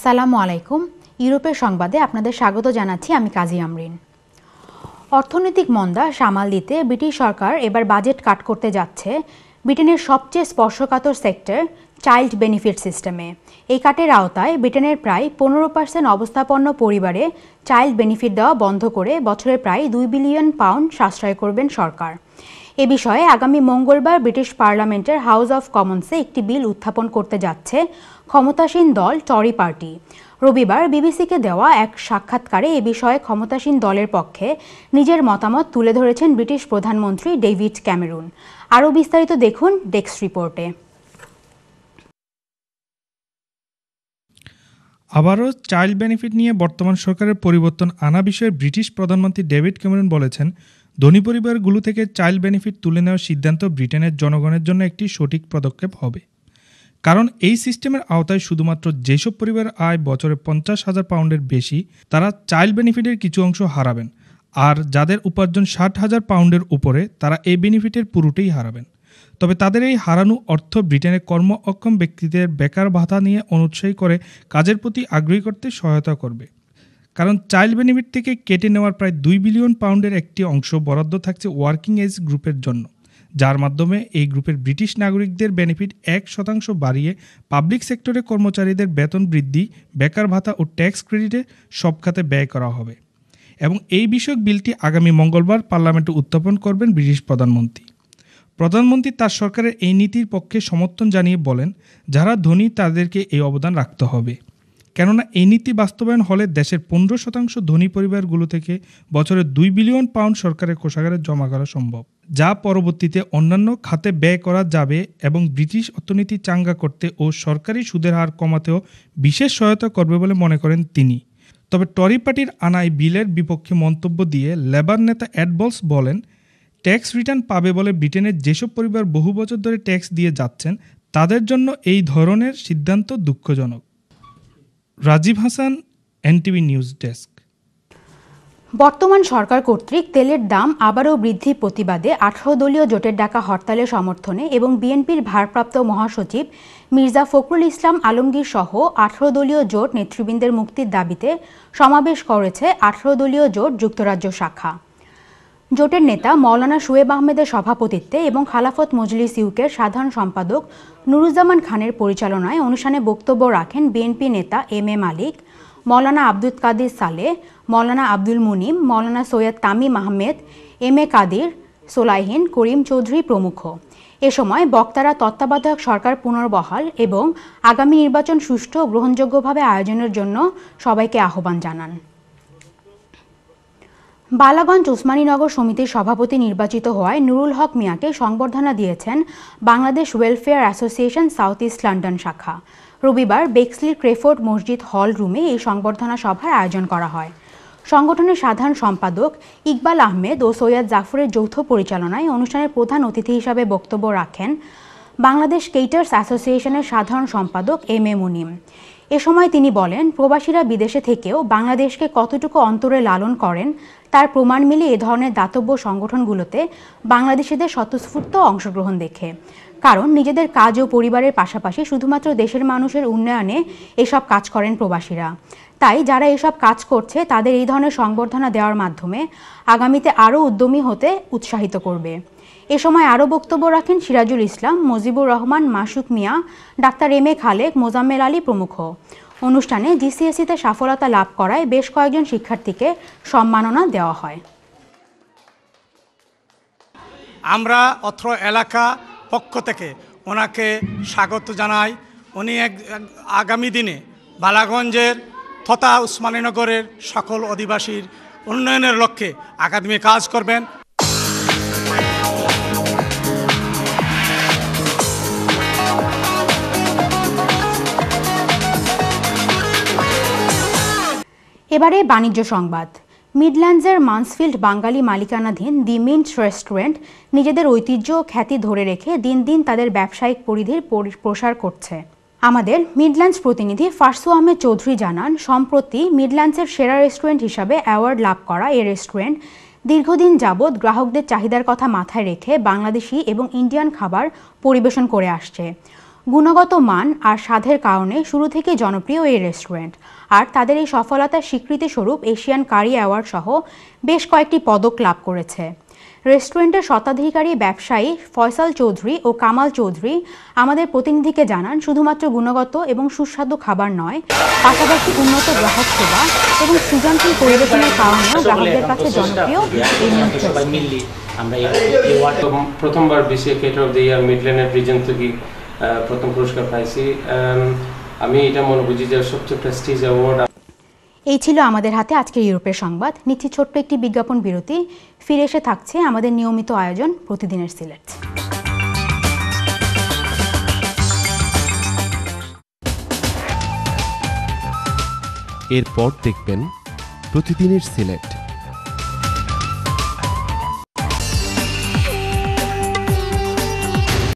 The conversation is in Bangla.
আসসালামু আলাইকুম। ইউরোপের সংবাদে আপনাদের স্বাগত জানাচ্ছি আমি কাজী আমরিন। অর্থনৈতিক মন্দা সামাল দিতে ব্রিটিশ সরকার এবার বাজেট কাট করতে যাচ্ছে ব্রিটেনের সবচেয়ে স্পর্শকাতর সেক্টর চাইল্ড বেনিফিট সিস্টেমে। এই কাটের আওতায় ব্রিটেনের প্রায় 15% অবস্থাপন্ন পরিবারে চাইল্ড বেনিফিট দেওয়া বন্ধ করে বছরে প্রায় £2 বিলিয়ন সাশ্রয় করবেন সরকার। এ বিষয়ে আগামী মঙ্গলবার ব্রিটিশ পার্লামেন্টের হাউস অব কমন্সে একটি বিল উত্থাপন করতে যাচ্ছে ক্ষমতাসীন দল টরি পার্টি। রবিবার বিবিসিকে দেওয়া এক সাক্ষাৎকারে এ বিষয়ে ক্ষমতাসীন দলের পক্ষে নিজের মতামত তুলে ধরেছেন ব্রিটিশ প্রধানমন্ত্রী ডেভিড ক্যামেরুন। আরও বিস্তারিত দেখুন ডেস্ক রিপোর্টে। আবারও চাইল্ড বেনিফিট নিয়ে বর্তমান সরকারের পরিবর্তন আনা বিষয়ে ব্রিটিশ প্রধানমন্ত্রী ডেভিড ক্যামেরুন বলেছেন, ধনী পরিবারগুলো থেকে চাইল্ড বেনিফিট তুলে নেওয়ার সিদ্ধান্ত ব্রিটেনের জনগণের জন্য একটি সঠিক পদক্ষেপ হবে। কারণ এই সিস্টেমের আওতায় শুধুমাত্র যেসব পরিবারের আয় বছরে £50,000 বেশি তারা চাইল্ড বেনিফিটের কিছু অংশ হারাবেন, আর যাদের উপার্জন £60,000 উপরে তারা এই বেনিফিটের পুরোটাই হারাবেন। তবে তাদের এই হারানো অর্থ ব্রিটেনের কর্ম অক্ষম ব্যক্তিদের বেকার ভাতা নিয়ে অনুৎসাহী করে কাজের প্রতি আগ্রহী করতে সহায়তা করবে। কারণ চাইল্ড বেনিফিট থেকে কেটে নেওয়ার প্রায় £2 বিলিয়ন একটি অংশ বরাদ্দ থাকছে ওয়ার্কিং এজ গ্রুপের জন্য, যার মাধ্যমে এই গ্রুপের ব্রিটিশ নাগরিকদের বেনিফিট 1% বাড়িয়ে পাবলিক সেক্টরে কর্মচারীদের বেতন বৃদ্ধি, বেকার ভাতা ও ট্যাক্স ক্রেডিটে সব খাতে ব্যয় করা হবে। এবং এই বিষয়ক বিলটি আগামী মঙ্গলবার পার্লামেন্টে উত্থাপন করবেন ব্রিটিশ প্রধানমন্ত্রী। প্রধানমন্ত্রী তার সরকারের এই নীতির পক্ষে সমর্থন জানিয়ে বলেন, যারা ধনী তাদেরকে এই অবদান রাখতে হবে, কেননা এই নীতি বাস্তবায়ন হলে দেশের 15% ধনী পরিবারগুলো থেকে বছরে £2 বিলিয়ন সরকারের কোষাগারে জমা করা সম্ভব, যা পরবর্তীতে অন্যান্য খাতে ব্যয় করা যাবে এবং ব্রিটিশ অর্থনীতি চাঙ্গা করতে ও সরকারি সুদের হার কমাতেও বিশেষ সহায়তা করবে বলে মনে করেন তিনি। তবে টরি পার্টির আনা এই বিলের বিপক্ষে মন্তব্য দিয়ে লেবার নেতা এড বলস বলেন, ট্যাক্স রিটার্ন পাবে বলে ব্রিটেনের যেসব পরিবার বহু বছর ধরে ট্যাক্স দিয়ে যাচ্ছেন তাদের জন্য এই ধরনের সিদ্ধান্ত দুঃখজনক। Rajib Hasan, NTV news desk. বর্তমান সরকার কর্তৃক তেলের দাম আবারও বৃদ্ধির প্রতিবাদে 18 দলীয় জোটের ডাকা হরতালের সমর্থনে এবং বিএনপির ভারপ্রাপ্ত মহাসচিব মির্জা ফখরুল ইসলাম আলমগীর সহ 18 দলীয় জোট নেতৃবৃন্দের মুক্তির দাবিতে সমাবেশ করেছে 18 দলীয় জোট যুক্তরাজ্য শাখা। জোটের নেতা মৌলানা শুয়েব আহমেদের সভাপতিত্বে এবং খালাফত মজলিস ইউকের সাধারণ সম্পাদক নুরুজ্জামান খানের পরিচালনায় অনুষ্ঠানে বক্তব্য রাখেন বিএনপি নেতা M A Malik, Maulana Abdul Kadir Saleh, Maulana Abdul Munim, Maulana Syed Tamim Ahmed, M A Kadir, সোলাইহিন, Karim Chowdhury প্রমুখ। এ সময় বক্তারা তত্ত্বাবধায়ক সরকার পুনর্বহাল এবং আগামী নির্বাচন সুষ্ঠু ও গ্রহণযোগ্যভাবে আয়োজনের জন্য সবাইকে আহ্বান জানান। বালাগঞ্জ ওসমানীনগর সমিতির সভাপতি নির্বাচিত হওয়ায় নুরুল হক মিয়াকে সংবর্ধনা দিয়েছেন Bangladesh welfare association south east London শাখা। রবিবার বেক্সলির ক্রেফোর্ড মসজিদ হল রুমে এই সংবর্ধনা সভার আয়োজন করা হয়। সংগঠনের সাধারণ সম্পাদক ইকবাল আহমেদ ও সৈয়দ জাফরের যৌথ পরিচালনায় অনুষ্ঠানের প্রধান অতিথি হিসাবে বক্তব্য রাখেন বাংলাদেশ কেটার্স অ্যাসোসিয়েশনের সাধারণ সম্পাদক এম এ মুনিম। এ সময় তিনি বলেন, প্রবাসীরা বিদেশে থেকেও বাংলাদেশকে কতটুকু অন্তরে লালন করেন তার প্রমাণ মিলে এ ধরনের দাতব্য সংগঠনগুলোতে বাংলাদেশিদের স্বতঃস্ফূর্ত অংশগ্রহণ দেখে। কারণ নিজেদের কাজ ও পরিবারের পাশাপাশি শুধুমাত্র দেশের মানুষের উন্নয়নে এসব কাজ করেন প্রবাসীরা। তাই যারা এসব কাজ করছে তাদের এই ধরনের সংবর্ধনা দেওয়ার মাধ্যমে আগামীতে আরও উদ্যমী হতে উৎসাহিত করবে। এ সময় আরও বক্তব্য রাখেন সিরাজুল ইসলাম, মজিবুর রহমান, মাসুক মিয়া, doctor M A Khalek, Mozammel Ali প্রমুখ। অনুষ্ঠানে জিসিএসসিতে সফলতা লাভ করায় বেশ কয়েকজন শিক্ষার্থীকে সম্মাননা দেওয়া হয়। আমরা অত্র এলাকা পক্ষ থেকে ওনাকে স্বাগত জানাই। উনি আগামী দিনে বালাগঞ্জের তথা ওসমানীনগরের সকল অধিবাসীর উন্নয়নের লক্ষ্যে আগামী কাজ করবেন। এবারে বাণিজ্য সংবাদ। মিডল্যান্ডসের মান্সফিল্ড বাঙালি মালিকানাধীন দি মিন্ট রেস্টুরেন্ট নিজেদের ঐতিহ্য ও খ্যাতি ধরে রেখে দিন দিন তাদের ব্যবসায়িক পরিধির প্রসার করছে। আমাদের মিডল্যান্ডস প্রতিনিধি ফারসু আহমেদ চৌধুরী জানান, সম্প্রতি মিডল্যান্ডসের সেরা রেস্টুরেন্ট হিসাবে অ্যাওয়ার্ড লাভ করা এই রেস্টুরেন্ট দীর্ঘদিন যাবৎ গ্রাহকদের চাহিদার কথা মাথায় রেখে বাংলাদেশি এবং ইন্ডিয়ান খাবার পরিবেশন করে আসছে। গুণগত মান আর স্বাদের কারণে শুরু থেকে জনপ্রিয় এই রেস্টুরেন্ট, আর তাদের এই সফলতার স্বীকৃতিস্বরূপ এশিয়ান কারি অ্যাওয়ার্ড সহ বেশ কয়েকটি পদক লাভ করেছে। রেস্টুরেন্টের স্বত্বাধিকারী ব্যবসায়ী ফয়সাল চৌধুরী ও কামাল চৌধুরী আমাদের প্রতিনিধিকে জানান, শুধুমাত্র গুণগত এবং সুস্বাদু খাবার নয়, পাশাপাশি উন্নত গ্রাহক সেবা এবং সৃজনশীল পরিবেশনের কারণেও গ্রাহকদের কাছে জনপ্রিয় এই প্রথমবার BCA creator of the year Midland reason থেকে প্রথম পুরস্কার পাইছি। আমি এটা মনে বুঝি যে সবচেয়ে প্রেস্টিজ অ্যাওয়ার্ড। এই ছিল আমাদের হাতে আজকের ইউরোপের সংবাদ। নিচ্ছি ছোট্ট একটি বিজ্ঞাপন বিরতি, ফিরে এসে থাকছে আমাদের নিয়মিত আয়োজন প্রতিদিনের সিলেট। এরপর দেখবেন প্রতিদিনের সিলেট।